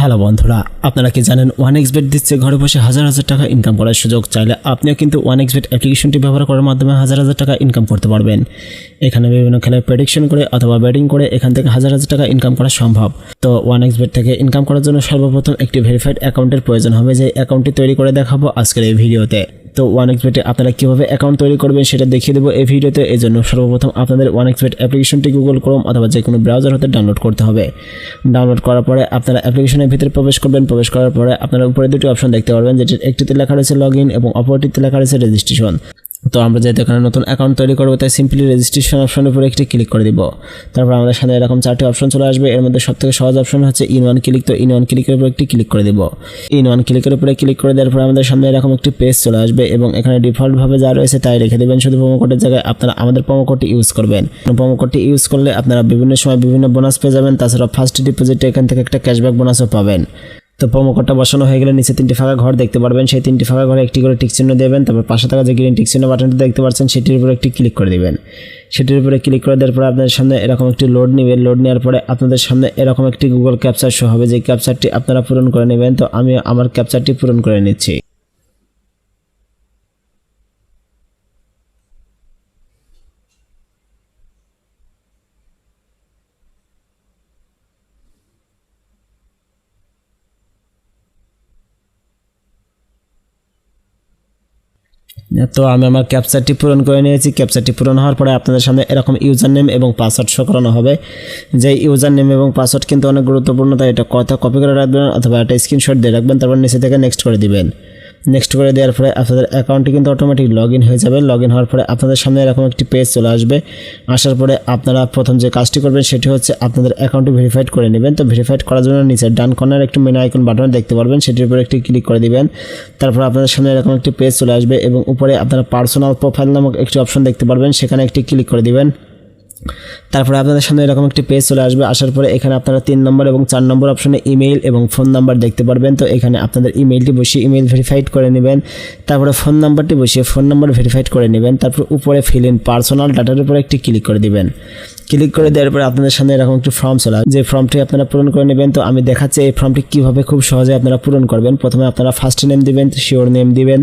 Hello বন্ধুরা, আপনারা কি জানেন 1xbet দিচ্ছে ঘরে বসে হাজার হাজার টাকা ইনকাম করার সুযোগ। চাইলে আপনিও কিন্তু 1xbet অ্যাপ্লিকেশনটি ব্যবহার করার মাধ্যমে হাজার হাজার টাকা ইনকাম করতে পারবেন। এখানে বিভিন্ন খেলার প্রেডিকশন করে অথবা ব্যাটিং করে এখান থেকে হাজার হাজার টাকা ইনকাম করা সম্ভব। তো 1xbet থেকে ইনকাম করার জন্য সর্বপ্রথম একটি ভেরিফাইড অ্যাকাউন্টের প্রয়োজন হবে, যে অ্যাকাউন্টটি তৈরি করে দেখাবো আজকের এই ভিডিওতে। তো 1xbet আপনারা কীভাবে অ্যাকাউন্ট তৈরি করবেন সেটা দেখিয়ে দেবো এই ভিডিওতে। এই জন্য সর্বপ্রথম আপনাদের 1xbet অ্যাপ্লিকেশনটি গুগল ক্রোম অথবা যে কোনো ব্রাউজার হতে ডাউনলোড করতে হবে। ডাউনলোড করার পরে আপনারা অ্যাপ্লিকেশনের ভিতরে প্রবেশ করবেন। প্রবেশ করার পরে আপনারা উপরে দুটি অপশন দেখতে পারবেন, যেটির একটিতে লেখা রয়েছে লগ ইন এবং অপরটিতে লেখা রয়েছে রেজিস্ট্রেশন। তো আমরা যেহেতু এখানে নতুন অ্যাকাউন্ট তৈরি করবো, তাই সিম্পলি রেজিস্ট্রেশন অপশনের উপরে একটি ক্লিক করে দিব। তারপর আমাদের সামনে এরকম 4টি অপশন চলে আসবে। এর মধ্যে সবথেকে সহজ অপশন হচ্ছে ইন ওয়ান ক্লিক। তো ইন ওয়ান ক্লিকের উপরে একটি ক্লিক করে দিব। ইন ওয়ান ক্লিকের উপরে ক্লিক করে দেওয়ার পরে আমাদের সামনে এরকম একটি পেজ চলে আসবে এবং এখানে ডিফল্টভাবে যা রয়েছে তাই রেখে দেবেন। শুধু প্রোমো কোডের জায়গায় আপনারা আমাদের প্রোমো কোডটি ইউজ করবেন। প্রোমো কোডটি ইউজ করলে আপনারা বিভিন্ন সময় বিভিন্ন বোনাস পেয়ে যাবেন। তাছাড়া ফার্স্ট ডিপোজিটে এখান থেকে একটা ক্যাশব্যাক বোনাসও পাবেন। তো প্রোমো কোডটা বসানো হয়ে গেলে নিচে 3টি ফাঁকা ঘর দেখতে পারবেন। সেই 3টি ফাঁকা ঘরে একটি করে টিক চিহ্ন দেবেন। তারপর পাশে থাকা যে গ্রিন টিক চিহ্ন বাটনটি দেখতে পাচ্ছেন সেটির উপরে একটি ক্লিক করে দিবেন। সেটির উপরে ক্লিক করে দেওয়ার পরে আপনাদের সামনে এরকম একটি লোড নেবেন। লোড নেওয়ার পরে আপনাদের সামনে এরকম একটি গুগল ক্যাপচার শো হবে, যে ক্যাপচারটি আপনারা পূরণ করে নেবেন। তো আমি আমার ক্যাপচারটি পূরণ করে নিচ্ছি। তো আমি আমার ক্যাপচারটি পূরণ করে নিয়েছি। ক্যাপচারটি পূরণ হওয়ার পরে আপনাদের সামনে এরকম ইউজার নেম এবং পাসওয়ার্ড শো করানো হবে। যে ইউজার নেম এবং পাসওয়ার্ড কিন্তু অনেক গুরুত্বপূর্ণ, তাই এটা কথা কপি করে রাখবেন অথবা একটা স্ক্রিনশট দিয়ে রাখবেন। তারপর নিচে থেকে নেক্সট করে দিবেন। নেক্সট করে দেওয়ার পরে আপনাদের অ্যাকাউন্টটি কিন্তু অটোমেটিক লগ ইন হয়ে যাবে। লগ ইন হওয়ার পরে আপনাদের সামনে এরকম একটি পেজ চলে আসবে। আসার পরে আপনারা প্রথম যে কাজটি করবেন সেটি হচ্ছে আপনাদের অ্যাকাউন্টটি ভেরিফাইড করে নেবেন। তো ভেরিফাইড করার জন্য নিচে ডান কর্নার একটি মেনু আইকন বাটন দেখতে পারবেন, সেটির উপরে একটি ক্লিক করে দিবেন। তারপর আপনাদের সামনে এরকম একটি পেজ চলে আসবে এবং উপরে আপনারা পার্সোনাল প্রোফাইল নামক একটি অপশন দেখতে পারবেন, সেখানে একটি ক্লিক করে দিবেন। তারপরে আপনাদের সামনে এরকম একটি পেজ চলে আসবে। আসার পরে এখানে আপনারা 3 নম্বর এবং 4 নম্বর অপশনে ইমেইল এবং ফোন নাম্বার দেখতে পারবেন। তো এখানে আপনাদের ইমেইলটি বসিয়ে ইমেইল ভেরিফাইড করে নেবেন। তারপরে ফোন নাম্বারটি বসিয়ে ফোন নাম্বার ভেরিফাইড করে নেবেন। তারপর উপরে ফিল ইন পার্সোনাল ডাটার উপরে একটি ক্লিক করে দিবেন। ক্লিক করে দেওয়ার পরে আপনাদের সামনে এরকম একটি ফর্ম চলে আসবে, যে ফর্মটি আপনারা পূরণ করে নেবেন। তো আমি দেখাচ্ছি এই ফর্মটি কীভাবে খুব সহজে আপনারা পূরণ করবেন। প্রথমে আপনারা ফার্স্ট নেম দিবেন, শিওর নেম দিবেন,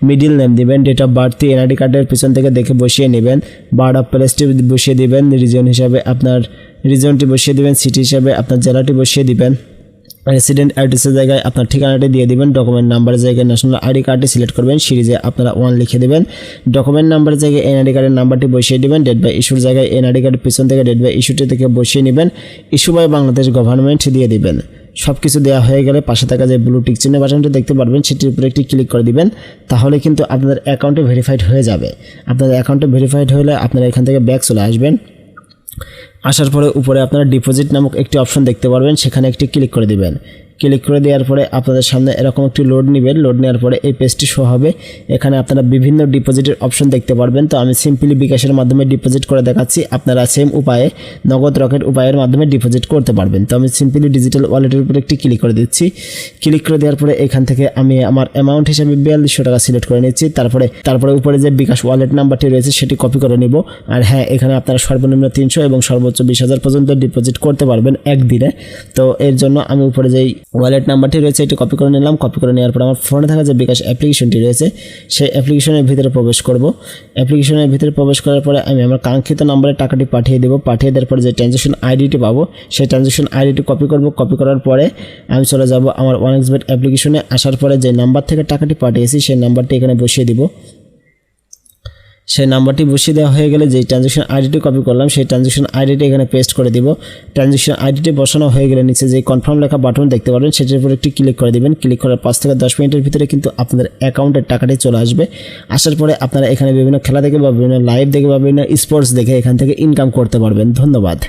মিডিল নেম দিবেন, ডেট অফ বার্থ এনআইডি কার্ডের পিছন থেকে দেখে বসিয়ে নেবেন, বার্ড অফ প্লেসটি বসিয়ে দিবেন, রিজন হিসাবে আপনার রিজনটি বসিয়ে দিবেন, সিটি হিসাবে আপনার জেলাটি বসিয়ে দিবেন, রেসিডেন্ট অ্যাড্রেসের জায়গায় আপনার ঠিকানাটি দিয়ে দিবেন, ডকুমেন্ট নাম্বারের জায়গায় ন্যাশনাল আইডি কার্ডটি সিলেক্ট করবেন, সিরিজে আপনারা 1 লিখে দেবেন, ডকুমেন্ট নাম্বারের জায়গায় এনআইডি কার্ডের নাম্বারটি বসিয়ে দিবেন, ডেট বাই ইস্যুর জায়গায় এনআইডি কার্ডের পিছন থেকে ডেট বাই ইস্যুটি থেকে বসিয়ে নেবেন, ইস্যু বাই বাংলাদেশ গভর্নমেন্ট দিয়ে দিবেন। সব কিছু দেওয়া হয়ে গেলে পাশে থাকা যে ব্লু টিক চিহ্ন বাটনটি দেখতে পারবেন সেটির উপরে একটি ক্লিক করে দিবেন। তাহলে কিন্তু আপনাদের অ্যাকাউন্টে ভেরিফাইড হয়ে যাবে। আপনাদের অ্যাকাউন্টে ভেরিফাইড হলে আপনারা এখান থেকে ব্যাক চলে আসবেন। আসার পরে উপরে আপনারা ডিপোজিট নামক একটি অপশন দেখতে পারবেন, সেখানে একটি ক্লিক করে দিবেন। ক্লিক করে দেওয়ার পরে আপনাদের সামনে এরকম একটি লোড নেবেন। লোড নেওয়ার পরে এই পেজটি শো হবে। এখানে আপনারা বিভিন্ন ডিপোজিটের অপশন দেখতে পারবেন। তো আমি সিম্পলি বিকাশের মাধ্যমে ডিপোজিট করে দেখাচ্ছি, আপনারা সেম উপায়ে নগদ রকেট উপায়ের মাধ্যমে ডিপোজিট করতে পারবেন। তো আমি সিম্পলি ডিজিটাল ওয়ালেটের উপরে একটি ক্লিক করে দিচ্ছি। ক্লিক করে দেওয়ার পরে এখান থেকে আমি আমার অ্যামাউন্ট হিসাবে 4200 টাকা সিলেক্ট করে নিচ্ছি। তারপরে উপরে যে বিকাশ ওয়ালেট নাম্বারটি রয়েছে সেটি কপি করে নিব। আর হ্যাঁ, এখানে আপনারা সর্বনিম্ন 300 এবং সর্বোচ্চ 20,000 পর্যন্ত ডিপোজিট করতে পারবেন একদিনে। তো এর জন্য আমি উপরে যেই ওয়ালেট নাম্বারটি রয়েছে এটি কপি করে নিলাম। কপি করে নেওয়ার পর আমার ফোনে থাকা যে বিকাশ অ্যাপ্লিকেশনটি রয়েছে সেই অ্যাপ্লিকেশনের ভিতরে প্রবেশ করব। অ্যাপ্লিকেশনের ভিতরে প্রবেশ করার পরে আমি আমার কাঙ্ক্ষিত নম্বরে টাকাটি পাঠিয়ে দেবো। পাঠিয়ে দেওয়ার পরে যে ট্রানজ্যাকশন আইডিটি পাবো সেই ট্রানজ্যাকশন আইডিটি কপি করব। কপি করার পরে আমি চলে যাব আমার 1xbet অ্যাপ্লিকেশনে। আসার পরে যে নাম্বার থেকে টাকাটি পাঠিয়েছি সেই নাম্বারটি এখানে বসিয়ে দিব। সেই নাম্বারটি বসিয়ে দেওয়া হয়ে গেলে যে ট্রানজ্যাকশন আইডিটি কপি করলাম সেই ট্রানজ্যাকশন আইডিটি এখানে পেস্ট করে দিব। ট্রানজ্যাকশন আইডিটি বসানো হয়ে গেলে নিচে যে কনফার্ম লেখা বাটন দেখতে পারবেন সেটির উপর একটি ক্লিক করে দিবেন। ক্লিক করার 5 থেকে 10 মিনিটের ভিতরে কিন্তু আপনাদের অ্যাকাউন্টের টাকাটি চলে আসবে। আসার পরে আপনারা এখানে বিভিন্ন খেলা দেখে বা বিভিন্ন লাইভ দেখে বা বিভিন্ন স্পোর্টস দেখে এখান থেকে ইনকাম করতে পারবেন। ধন্যবাদ।